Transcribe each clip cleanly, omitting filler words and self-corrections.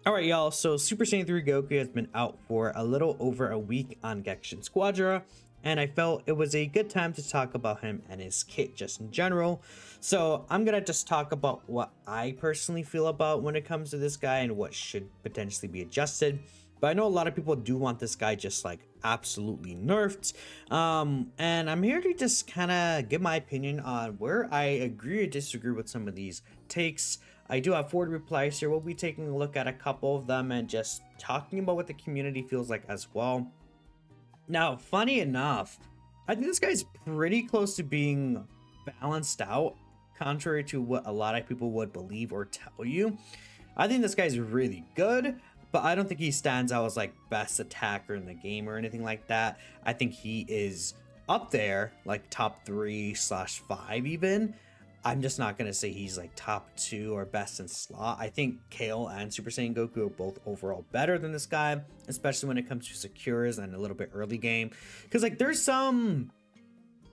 All right, y'all. So Super Saiyan 3 Goku has been out for a little over a week on Gekishin Squadra, and I felt it was a good time to talk about him and his kit just in general. So I'm gonna just talk about what I personally feel about when it comes to this guy and what should potentially be adjusted. But I know a lot of people do want this guy just like absolutely nerfed. And I'm here to just kind of give my opinion on where I agree or disagree with some of these takes. I do have 4 replies here. We'll be taking a look at a couple of them and just talking about what the community feels like as well. Now, funny enough, I think this guy's pretty close to being balanced out, contrary to what a lot of people would believe or tell you. I think this guy's really good, but I don't think he stands out as like best attacker in the game or anything like that. I think he is up there, like top 3/5 even. I'm just not gonna say he's like top 2 or best in slot. I think Kale and Super Saiyan Goku are both overall better than this guy, especially when it comes to secures and a little bit early game. Because like there's some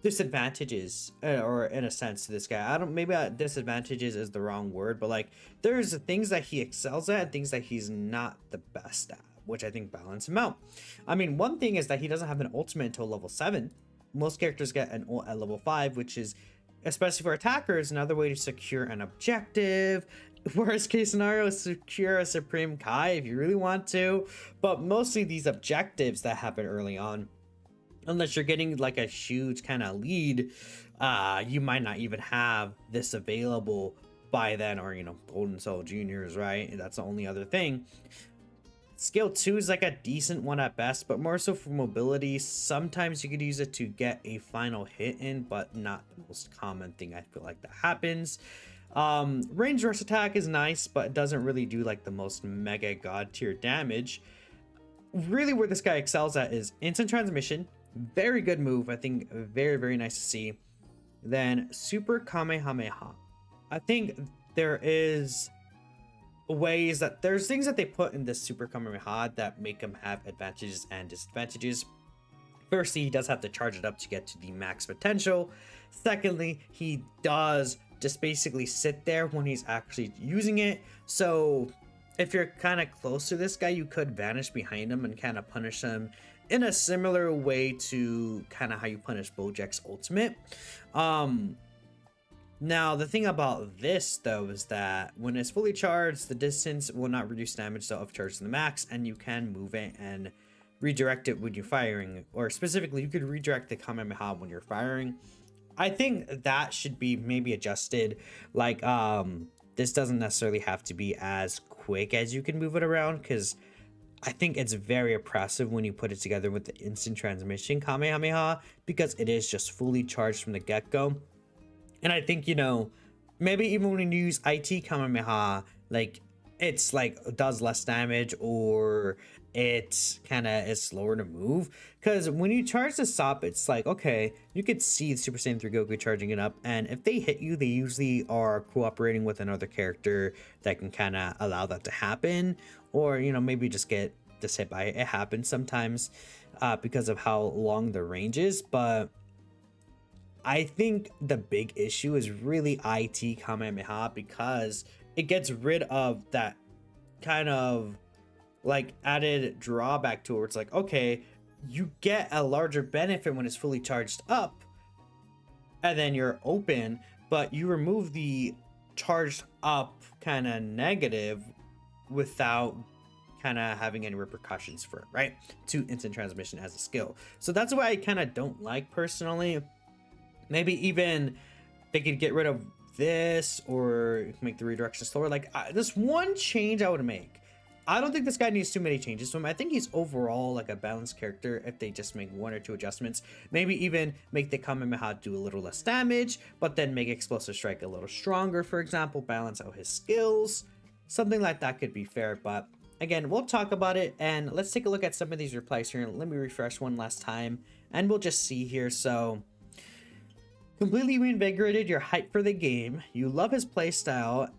disadvantages, or in a sense, to this guy. I don't, maybe disadvantages is the wrong word, but like there's things that he excels at and things that he's not the best at, which I think balance him out. I mean, one thing is that he doesn't have an ultimate until level 7. Most characters get an ult at level 5, which is, especially for attackers, another way to secure an objective. Worst case scenario is secure a Supreme Kai if you really want to, but mostly these objectives that happen early on, unless you're getting like a huge kind of lead, you might not even have this available by then, or Golden Soul Juniors, right? That's the only other thing. Skill 2 is like a decent one at best, but more so for mobility. Sometimes you could use it to get a final hit in, but not the most common thing I feel like that happens. Range rush attack is nice, but it doesn't really do like the most mega god tier damage. Really where this guy excels at is instant transmission. Very good move. I think very, very nice to see. Then super Kamehameha. I think there is ways that there's things that they put in this super Kamehameha that make him have advantages and disadvantages. Firstly, he does have to charge it up to get to the max potential. Secondly, he does just basically sit there when he's actually using it. So if you're kind of close to this guy, you could vanish behind him and kind of punish him in a similar way to kind of how you punish Bojack's ultimate. Now, the thing about this, though, is that when it's fully charged, the distance will not reduce damage though if charged to the max, and you can move it and redirect it when you're firing, or specifically, you could redirect the Kamehameha when you're firing. I think that should be maybe adjusted. Like, this doesn't necessarily have to be as quick as you can move it around, because I think it's very oppressive when you put it together with the instant transmission Kamehameha, because it is just fully charged from the get-go. And I think, maybe even when you use IT Kamehameha, like, it's like does less damage, or it kind of is slower to move. Because when you charge the SOP, it's like, okay, you could see Super Saiyan 3 Goku charging it up, and if they hit you, they usually are cooperating with another character that can kind of allow that to happen, or maybe just get this hit by it. It happens sometimes because of how long the range is. But I think the big issue is really IT Kamehameha, because it gets rid of that kind of like added drawback to it, where it's like, okay, you get a larger benefit when it's fully charged up and then you're open, but you remove the charged up kind of negative without kind of having any repercussions for it, right? To instant transmission as a skill. So that's why I kind of don't like personally. Maybe even they could get rid of this, or make the redirection slower. Like, this one change I would make. I don't think this guy needs too many changes to him. I think he's overall like a balanced character if they just make 1 or 2 adjustments. Maybe even make the Kamehameha do a little less damage, but then make Explosive Strike a little stronger, for example. Balance out his skills. Something like that could be fair, but again, we'll talk about it, and let's take a look at some of these replies here. Let me refresh one last time, and we'll just see here. So, completely reinvigorated your hype for the game. You love his playstyle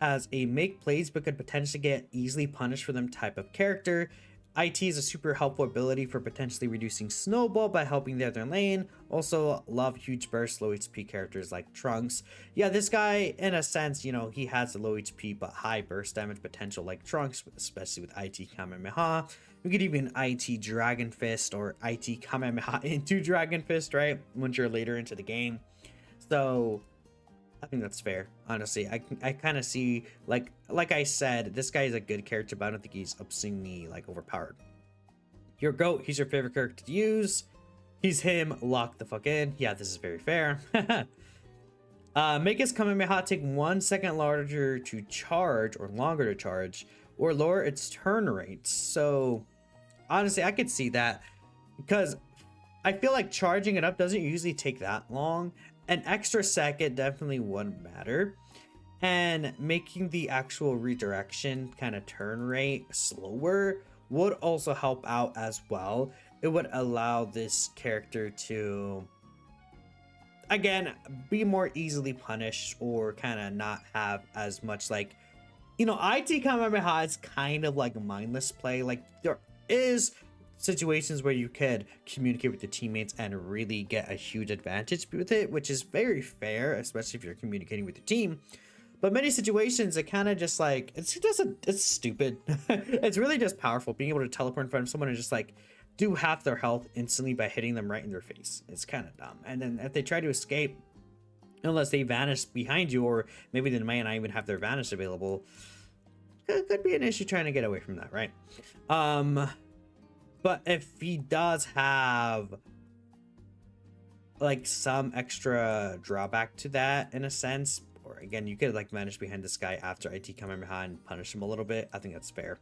as a make plays but could potentially get easily punished for them type of character. IT is a super helpful ability for potentially reducing snowball by helping the other lane. Also love huge burst low HP characters like Trunks. Yeah, this guy in a sense, you know, he has a low HP but high burst damage potential like Trunks, especially with IT Kamehameha. We could even IT Dragon Fist or IT Kamehameha into Dragon Fist, right? Once you're later into the game. So I think that's fair, honestly. I kind of see, like I said, this guy is a good character, but I don't think he's obscenely like overpowered. Your GOAT, he's your favorite character to use. He's him, lock the fuck in. Yeah, this is very fair. Make his Kamehameha take 1 second larger to charge or longer to charge, or lower its turn rate. So honestly, I could see that because I feel like charging it up doesn't usually take that long. An extra second definitely wouldn't matter, and making the actual redirection kind of turn rate slower would also help out as well. It would allow this character to, again, be more easily punished or kind of not have as much, like, you know, IT Kamehameha is kind of like mindless play. Like, there is situations where you could communicate with your teammates and really get a huge advantage with it, which is very fair, especially if you're communicating with your team. But many situations, it kind of just like, it's stupid. It's really just powerful being able to teleport in front of someone and just like do half their health instantly by hitting them right in their face. It's kind of dumb. And then if they try to escape, unless they vanish behind you, or maybe they might not even have their vanish available, could be an issue trying to get away from that, right? But if he does have like some extra drawback to that in a sense, or again, you could like vanish behind this guy after IT Kamehameha and punish him a little bit. I think that's fair.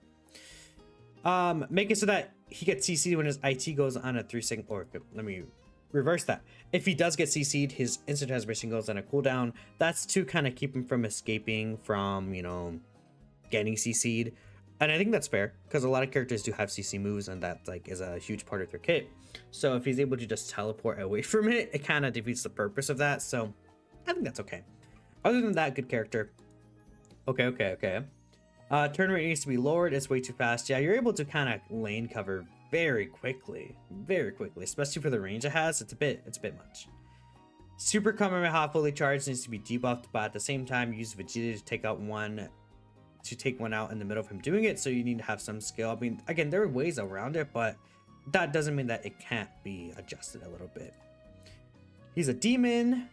Make it so that he gets CC'd when his IT goes on a 3 second, or let me reverse that. If he does get CC'd, his instant transmission goes on a cooldown. That's to kind of keep him from escaping from, you know, getting CC'd. And I think that's fair because a lot of characters do have CC moves, and that like is a huge part of their kit. So if he's able to just teleport away from it, it kind of defeats the purpose of that. So I think that's okay. Other than that, good character. Okay. Turn rate needs to be lowered. It's way too fast. Yeah, you're able to kind of lane cover very quickly, especially for the range it has. It's a bit much. Super Kamehameha fully charged needs to be debuffed, but at the same time, use Vegeta to take one out in the middle of him doing it. So you need to have some skill. I mean, again, there are ways around it, but that doesn't mean that it can't be adjusted a little bit. He's a demon.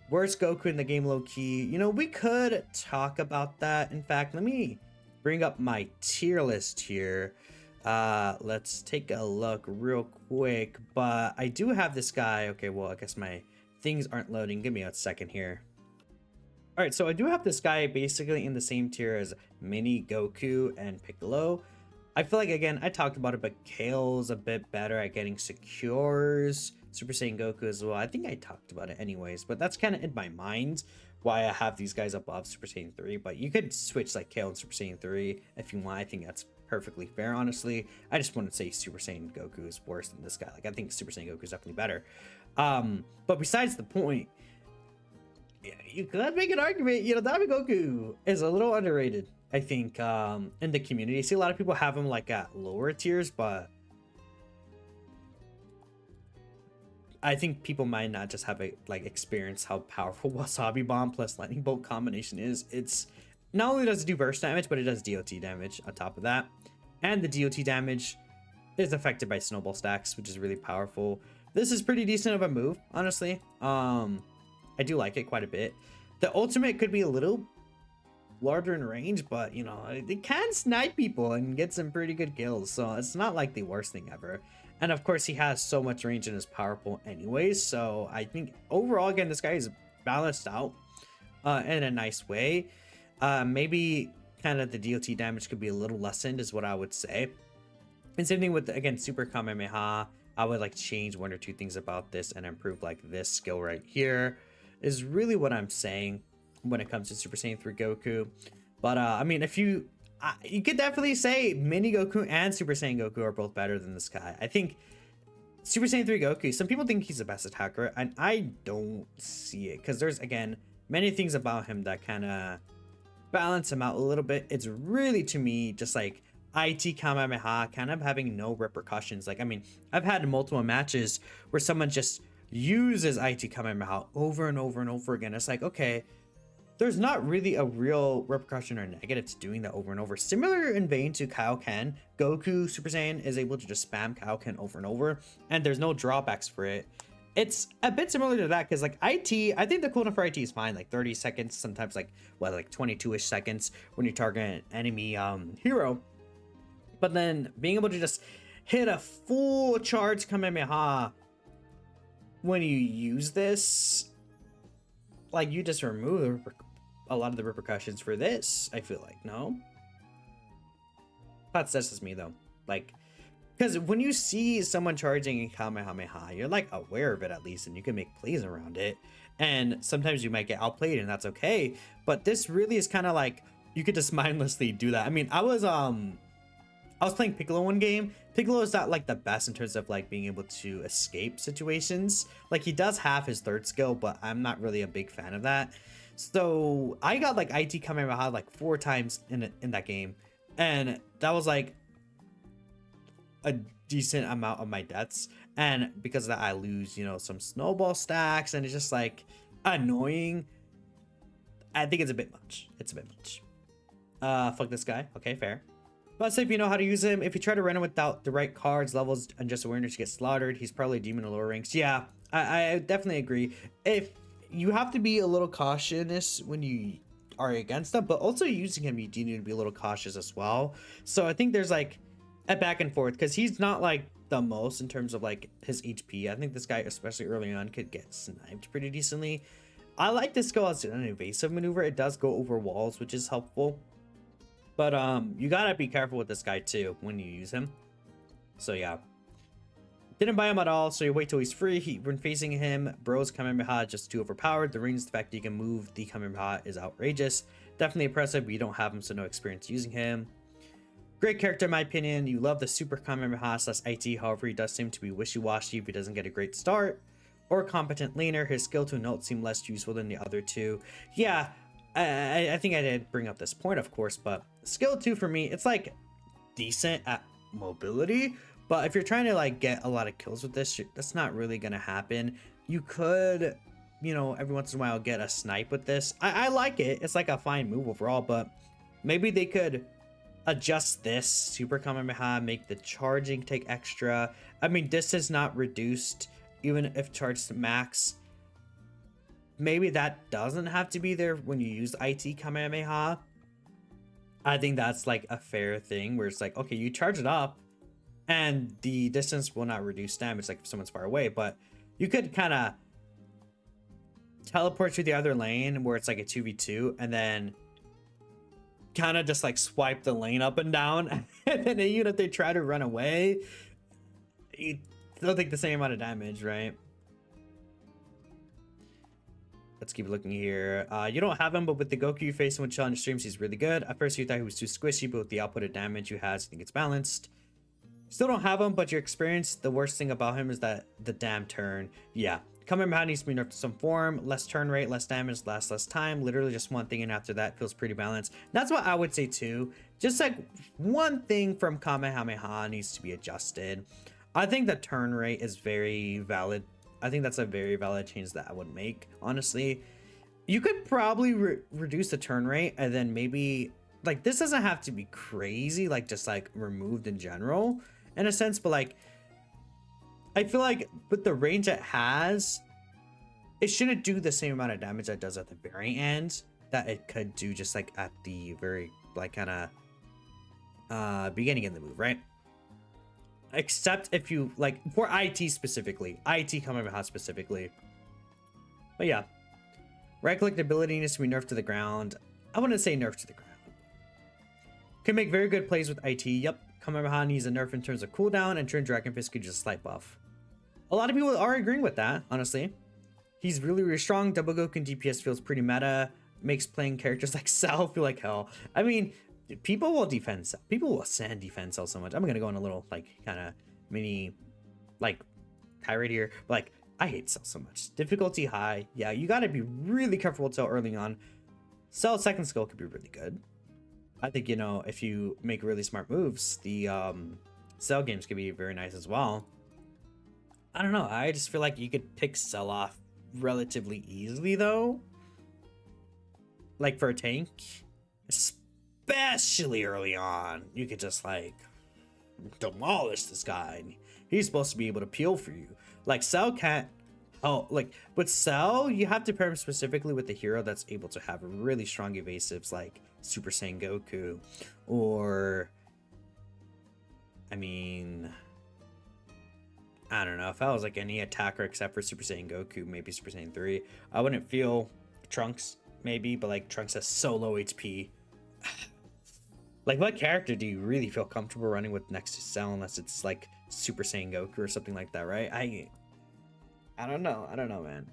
Worst Goku in the game, low key. You know, we could talk about that. In fact, let me bring up my tier list here. Let's take a look real quick. But I do have this guy. Okay, well, I guess my things aren't loading. Give me a second here. All right, so I do have this guy basically in the same tier as Mini Goku and Piccolo. I feel like, again, I talked about it, but Kale's a bit better at getting secures. Super Saiyan Goku as well. I think I talked about it anyways, but that's kind of in my mind why I have these guys above Super Saiyan 3. But you could switch like Kale and Super Saiyan 3 if you want. I think that's perfectly fair, honestly. I just want to say Super Saiyan Goku is worse than this guy. Like, I think Super Saiyan Goku is definitely better. But besides the point, you could make an argument, you know, Diamond Goku is a little underrated, I think, in the community. I see a lot of people have him like at lower tiers, but I think people might not just have experience how powerful Wasabi Bomb plus Lightning Bolt combination is. It's not only does it do burst damage, but it does DOT damage on top of that. And the DOT damage is affected by snowball stacks, which is really powerful. This is pretty decent of a move, honestly. I do like it quite a bit. The ultimate could be a little larger in range, but you know, it can snipe people and get some pretty good kills, so it's not like the worst thing ever. And of course, he has so much range and is powerful anyways, so I think overall, again, this guy is balanced out in a nice way. Maybe kind of the DOT damage could be a little lessened is what I would say. And same thing with, again, Super Kamehameha. I would like change 1 or 2 things about this and improve like this skill right here is really what I'm saying when it comes to Super Saiyan 3 Goku. But I mean, if you could definitely say Mini Goku and Super Saiyan Goku are both better than this guy. I think Super Saiyan 3 Goku, some people think he's the best attacker, and I don't see it because there's, again, many things about him that kind of balance him out a little bit. It's really, to me, just like IT Kamehameha kind of having no repercussions. Like, I mean, I've had multiple matches where someone just uses IT Kamehameha over and over and over again. It's like, okay, there's not really a real repercussion or negative to doing that over and over. Similar in vein to Kaioken, Goku Super Saiyan is able to just spam Kaioken over and over, and there's no drawbacks for it. It's a bit similar to that because like IT, I think the cooldown for IT is fine, like 30 seconds, sometimes like what, like 22-ish seconds when you target an enemy hero. But then being able to just hit a full charge Kamehameha when you use this, like you just remove a lot of the repercussions for this, I feel like. No, that's just me though. Like, because when you see someone charging a Kamehameha, you're like aware of it at least, and you can make plays around it. And sometimes you might get outplayed, and that's okay. But this really is kind of like you could just mindlessly do that. I mean, I was playing Piccolo one game. Piccolo is not like the best in terms of like being able to escape situations. Like he does have his third skill, but I'm not really a big fan of that. So I got like IT Kamehameha like 4 times in that game, and that was like a decent amount of my deaths. And because of that, I lose, you know, some snowball stacks, and it's just like annoying. I think it's a bit much. It's a bit much. Fuck this guy. Okay, fair. But say if you know how to use him, if you try to run him without the right cards, levels, and just awareness, you get slaughtered. He's probably a demon in lower ranks. Yeah, I definitely agree. If you have to be a little cautious when you are against him, but also using him, you do need to be a little cautious as well. So I think there's like a back and forth because he's not like the most in terms of like his HP. I think this guy, especially early on, could get sniped pretty decently. I like this skill as an evasive maneuver. It does go over walls, which is helpful. But you gotta be careful with this guy too when you use him. So yeah. Didn't buy him at all, so you wait till he's free. When facing him, Bro's Kamehameha just too overpowered. The range, the fact that you can move the Kamehameha is outrageous. Definitely impressive, but you don't have him, so no experience using him. Great character in my opinion. You love the Super Kamehameha / IT, however he does seem to be wishy-washy if he doesn't get a great start. Or competent laner, his skill to note seem less useful than the other two. Yeah, I think I did bring up this point, of course, but skill 2 for me, it's like decent at mobility, but if you're trying to like get a lot of kills with this, that's not really gonna happen. You could, you know, every once in a while get a snipe with this. I like it. It's like a fine move overall, but maybe they could adjust this Super Kamehameha, make the charging take extra. I mean, this is not reduced even if charged to max. Maybe that doesn't have to be there when you use IT Kamehameha. I think that's like a fair thing where it's like, okay, you charge it up and the distance will not reduce damage like if someone's far away, but you could kind of teleport to the other lane where it's like a 2v2 and then kind of just like swipe the lane up and down. And then even if they try to run away, you still take the same amount of damage, right? Let's keep looking here. You don't have him, but with the Goku you face when challenge streams, he's really good. At first you thought he was too squishy, but with the output of damage you has, I think it's balanced. Still don't have him, but your experience, the worst thing about him is that the damn turn. Yeah. Kamehameha needs to be nerfed to some form. Less turn rate, less damage, lasts less time. Literally just one thing, and after that feels pretty balanced. That's what I would say too. Just like one thing from Kamehameha needs to be adjusted. I think the turn rate is very valid. I think that's a very valid change that I would make, honestly. You could probably reduce the turn rate and then maybe, like, this doesn't have to be crazy, like, just, like, removed in general, in a sense, but, like, I feel like with the range it has, it shouldn't do the same amount of damage that it does at the very end that it could do just, like, at the very, like, kind of beginning of the move, right? Except if you like for IT specifically, IT Kamehameha specifically. But yeah, right click ability needs to be nerfed to the ground. I wouldn't say nerfed to the ground. Can make very good plays with IT. Yep, Kamehameha needs a nerf in terms of cooldown, and turn Dragon Fist could just slight buff. A lot of people are agreeing with that, honestly. He's really, really strong. Double Goku DPS feels pretty meta. Makes playing characters like Cell feel like hell. I mean, people will defend Cell. People will sand defend Cell so much. I'm gonna go on a little like kind of mini like tirade here, but like I hate Cell so much. Difficulty high. Yeah, you gotta be really careful with Cell early on. Cell's second skill could be really good. I think, you know, if you make really smart moves, the Cell games can be very nice as well. I don't know. I just feel like you could pick Cell off relatively easily though. Like for a tank, especially early on, you could just like demolish this guy. He's supposed to be able to peel for you. Like Cell can't. Oh, like with Cell, you have to pair him specifically with the hero that's able to have really strong evasives, like Super Saiyan Goku, or I mean, I don't know. If I was like any attacker except for Super Saiyan Goku, maybe Super Saiyan 3, I wouldn't feel Trunks, maybe, but like Trunks has so low HP. Like, what character do you really feel comfortable running with next to Cell unless it's like Super Saiyan Goku or something like that, right? I don't know. I don't know, man.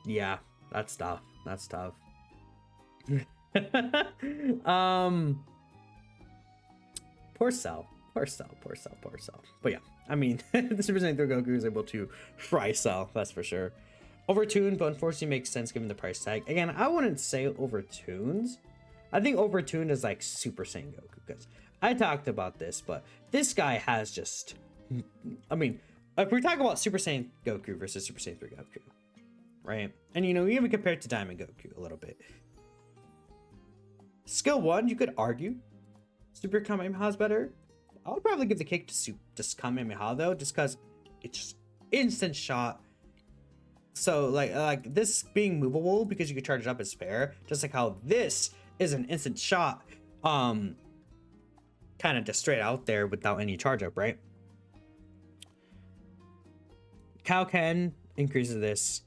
Yeah, that's tough. That's tough. um, poor Cell. Poor Cell. Poor Cell. Poor Cell. But yeah, I mean, the Super Saiyan 3 Goku is able to fry Cell. That's for sure. Overtuned, but unfortunately makes sense given the price tag. Again, I wouldn't say overtuned. I think overtuned is like Super Saiyan Goku, because I talked about this, but this guy has just, I mean, if we're talking about Super Saiyan Goku versus Super Saiyan 3 Goku, right? And you know, even compared to Diamond Goku a little bit. Skill 1, you could argue Super Kamehameha is better. I would probably give the cake to Kamehameha though, just because it's just instant shot. So like this being movable because you could charge it up is fair, just like how this is an instant shot, kind of just straight out there without any charge up, right? Kaioken increases this.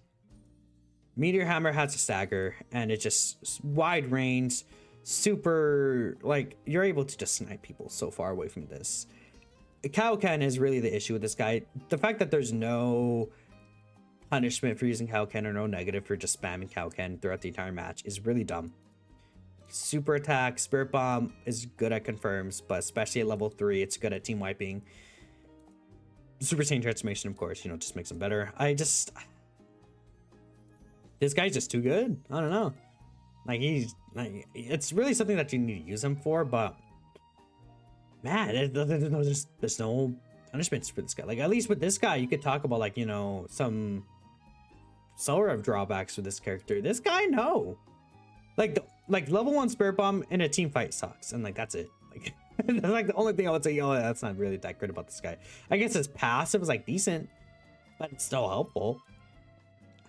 Meteor Hammer has a stagger, and it just wide range, super, like, you're able to just snipe people so far away from this. Kaioken is really the issue with this guy. The fact that there's no punishment for using Kaioken or no negative for just spamming Kaioken throughout the entire match is really dumb. Super attack, Spirit Bomb is good at confirms, but especially at level 3, it's good at team wiping. Super Saiyan transformation, of course, you know, just makes him better. This guy's just too good. I don't know. Like, it's really something that you need to use him for, but man, there's no punishments for this guy. Like, at least with this guy, you could talk about, like, you know, some sort of drawbacks with this character. This guy, no. Like level 1 Spirit Bomb in a team fight sucks, and like that's it. Like that's like the only thing I would say. Oh, that's not really that great about this guy. I guess his passive is like decent, but it's still helpful.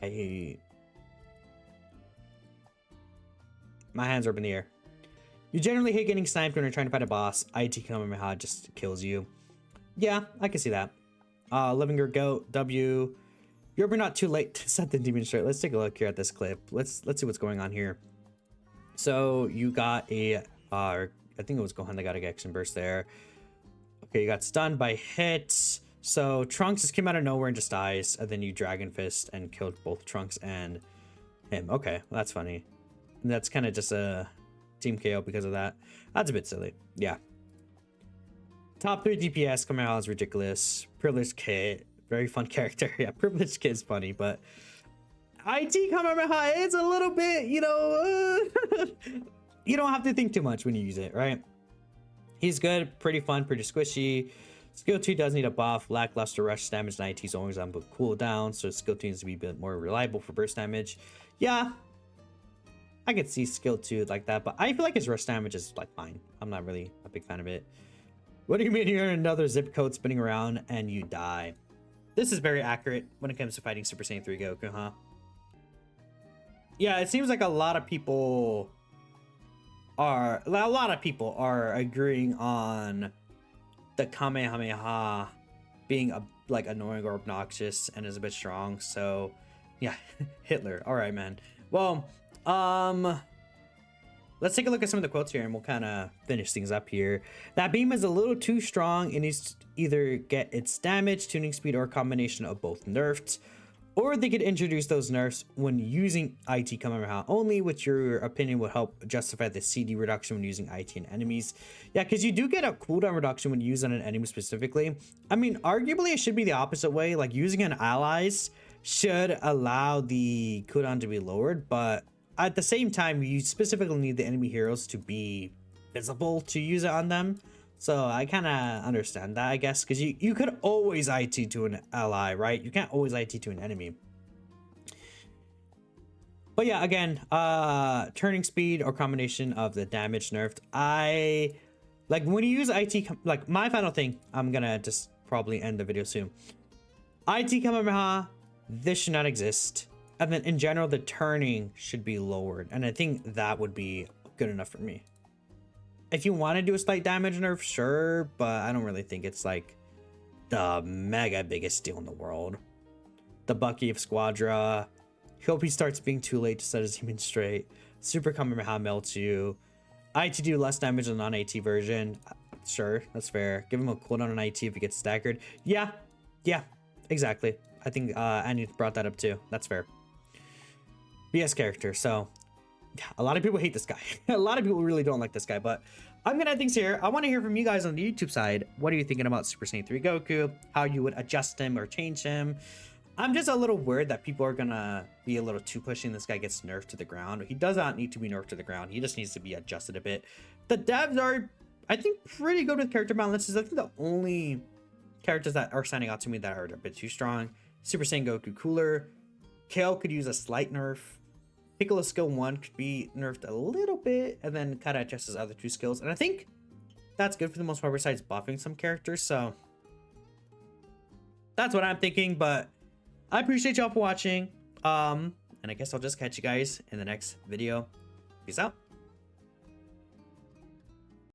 My hands are up in the air. You generally hate getting sniped when you're trying to fight a boss. IT Kamehameha just kills you. Yeah, I can see that. Living your goat, W. You're not too late to set the demon straight. Let's take a look here at this clip. Let's see what's going on here. So you got a, I think it was Gohan that got a Gekishin burst there. Okay, you got stunned by hits. So Trunks just came out of nowhere and just dies, and then you Dragon Fist and killed both Trunks and him. Okay, well, that's funny. And that's kind of just a team KO because of that. That's a bit silly. Yeah. Top 3 DPS Kamehameha is ridiculous. Privileged Kid, very fun character. Yeah, Privileged Kid is funny, but IT Kamehameha is a little bit, you know, you don't have to think too much when you use it, right? He's good, pretty fun, pretty squishy. Skill 2 does need a buff. Lackluster rush damage, and IT is always on cooldown, so skill 2 needs to be a bit more reliable for burst damage. Yeah, I could see skill 2 like that, but I feel like his rush damage is like fine. I'm not really a big fan of it. What do you mean you're in another zip code spinning around and you die? This is very accurate when it comes to fighting Super Saiyan 3 Goku, huh? Yeah, it seems like a lot of people are agreeing on the Kamehameha being like annoying or obnoxious and is a bit strong. So yeah, Hitler. All right, man. Well, let's take a look at some of the quotes here and we'll kind of finish things up here. That beam is a little too strong. It needs to either get its damage, tuning speed, or a combination of both nerfed. Or they could introduce those nerfs when using IT Kamehameha only, which your opinion would help justify the CD reduction when using IT and enemies. Yeah, because you do get a cooldown reduction when you use on an enemy specifically. I mean, arguably it should be the opposite way. Like using an allies should allow the cooldown to be lowered, but at the same time, you specifically need the enemy heroes to be visible to use it on them. So I kind of understand that, I guess, because you could always IT to an ally, right? You can't always IT to an enemy. But yeah, again, turning speed or combination of the damage nerfed. I like when you use IT, like my final thing, I'm gonna just probably end the video soon. IT Kamehameha, this should not exist. And then in general, the turning should be lowered. And I think that would be good enough for me. If you want to do a slight damage nerf, sure, but I don't really think it's like the mega biggest deal in the world. The Bucky of Squadra. Hope he starts being too late to set his human straight. Super Kamehameha melts you. IT do less damage than non-AT version. Sure, that's fair. Give him a cooldown on IT if he gets staggered. Yeah, exactly. I think Annie brought that up too. That's fair. BS character. So a lot of people hate this guy. A lot of people really don't like this guy, but I'm gonna end things here. I want to hear from you guys on the YouTube side. What are you thinking about Super Saiyan 3 Goku? How you would adjust him or change him? I'm just a little worried that people are gonna be a little too pushing. This guy gets nerfed to the ground. He does not need to be nerfed to the ground. He just needs to be adjusted a bit. The devs are, I think, pretty good with character balances. I think the only characters that are standing out to me that are a bit too strong: Super Saiyan Goku cooler. Kale could use a slight nerf. Piccolo skill 1 could be nerfed a little bit, and then kind of adjust his other 2 skills. And I think that's good for the most part, besides buffing some characters. So that's what I'm thinking, but I appreciate y'all for watching. And I guess I'll just catch you guys in the next video. Peace out.